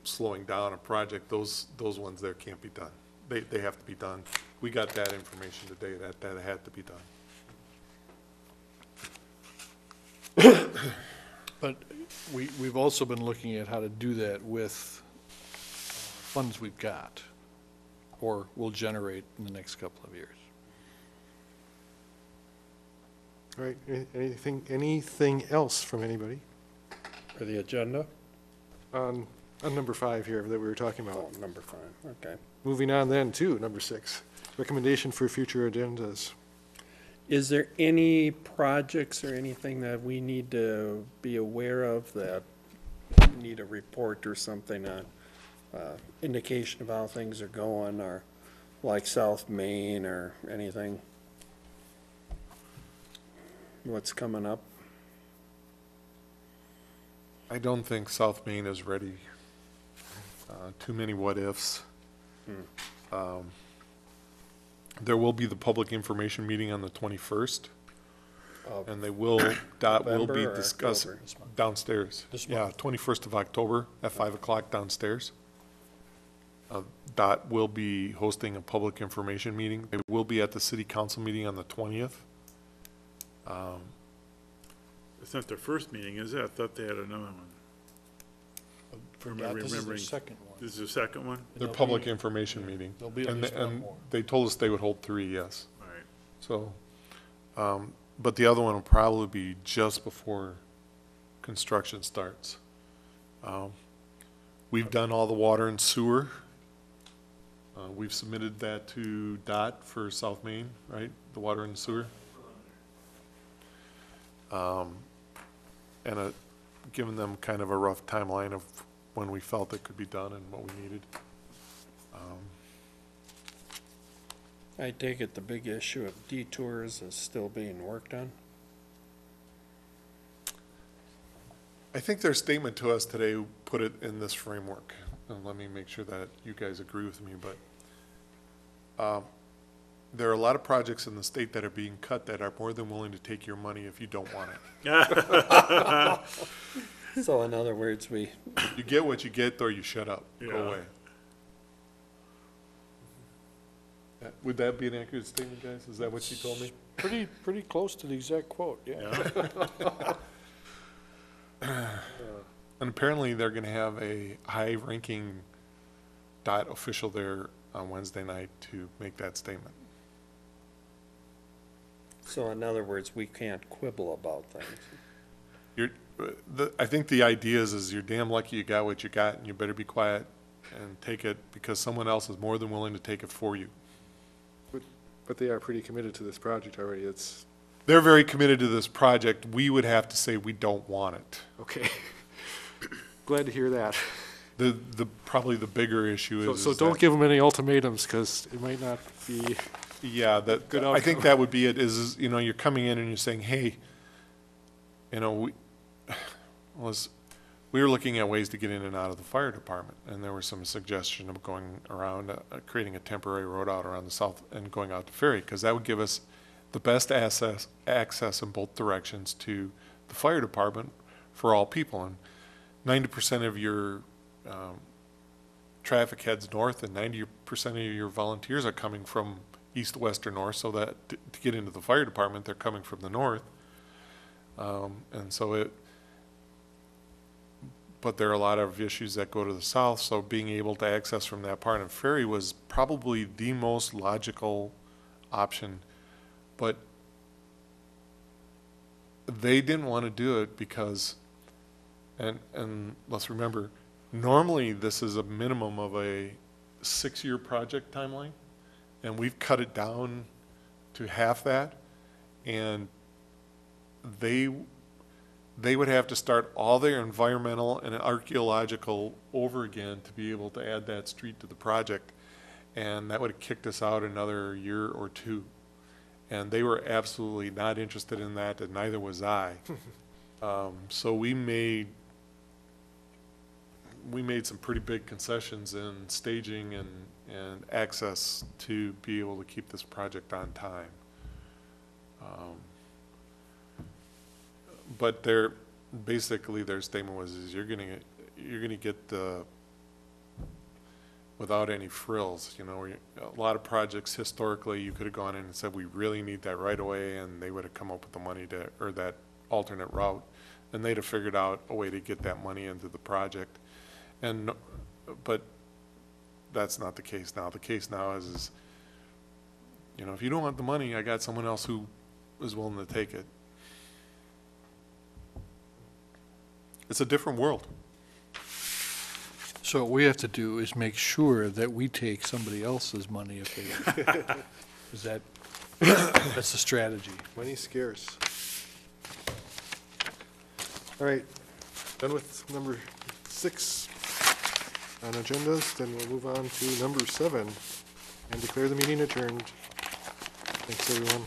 slowing down a project, those ones there can't be done. They have to be done. We got that information today, that had to be done. But we've also been looking at how to do that with funds we've got, or will generate in the next couple of years. All right, anything else from anybody For the agenda? on number 5 here that we were talking about? Oh, number 5, okay. Moving on then to number 6, recommendation for future agendas. Is there any projects or anything that we need to be aware of that need a report or something on, indication of how things are going, or like South Main or anything? What's coming up? I don't think South Main is ready. Too many what-ifs. There will be the public information meeting on the 21st, Of and DOT will be November or discussing October? downstairs. This Yeah, 21st of October at 5 o'clock downstairs. DOT will be hosting a public information meeting. They will be at the city council meeting on the 20th. it's not their first meeting, is it? I thought they had another one. Am I This is the remembering? second one. This is the second one? Their public information meeting. There'll be at And least one and more. they told us they would hold 3, yes. All right. So, but the other one will probably be just before construction starts. We've done all the water and sewer. We've submitted that to DOT for South Main, right? The water and sewer. And given them kind of a rough timeline of when we felt it could be done and what we needed. I take it the big issue of detours is still being worked on? I think their statement to us today put it in this framework. And let me make sure that you guys agree with me, but there are a lot of projects in the state that are being cut that are more than willing to take your money if you don't want it. So in other words, we, You get what you get, or you shut up, go Yeah. away. Would that be an accurate statement, guys? Is that what you told me? Pretty close to the exact quote, yeah. And apparently, they're gonna have a high-ranking DOT official there on Wednesday night to make that statement. so in other words, we can't quibble about things. I think the idea is you're damn lucky you got what you got, and you better be quiet and take it, because someone else is more than willing to take it for you. But they are pretty committed to this project already, it's, They're very committed to this project. We would have to say we don't want it. okay. Glad to hear that. Probably the bigger issue is. So is don't that- give them any ultimatums, because it might not be, Yeah, Good I think outcome. that would be it, is, you know, you're coming in and you're saying, hey, you know, we were looking at ways to get in and out of the fire department, and there was some suggestion of going around, creating a temporary road out around the south and going out to Ferry, because that would give us the best access in both directions to the fire department for all people. And 90% of your traffic heads north, and 90% of your volunteers are coming from east, west, or north, so that to get into the fire department, they're coming from the north. And so but there are a lot of issues that go to the south, so being able to access from that part of Ferry was probably the most logical option. But they didn't want to do it because, and let's remember, normally this is a minimum of a 6-year project timeline, and we've cut it down to half that. And they would have to start all their environmental and archaeological over again to be able to add that street to the project. And that would have kicked us out another year or two. And they were absolutely not interested in that, and neither was I. So we made some pretty big concessions in staging and access to be able to keep this project on time. But basically their statement was, is you're gonna get the, without any frills, you know, a lot of projects historically, you could have gone in and said, we really need that right away, and they would have come up with the money to, or that alternate route, and they'd have figured out a way to get that money into the project. But that's not the case now. The case now is, you know, if you don't want the money, I got someone else who is willing to take it. It's a different world. So what we have to do is make sure that we take somebody else's money if they, is that's the strategy. Money's scarce. All right, done with number 6 on agendas, then we'll move on to number 7 and declare the meeting adjourned. Thanks, everyone.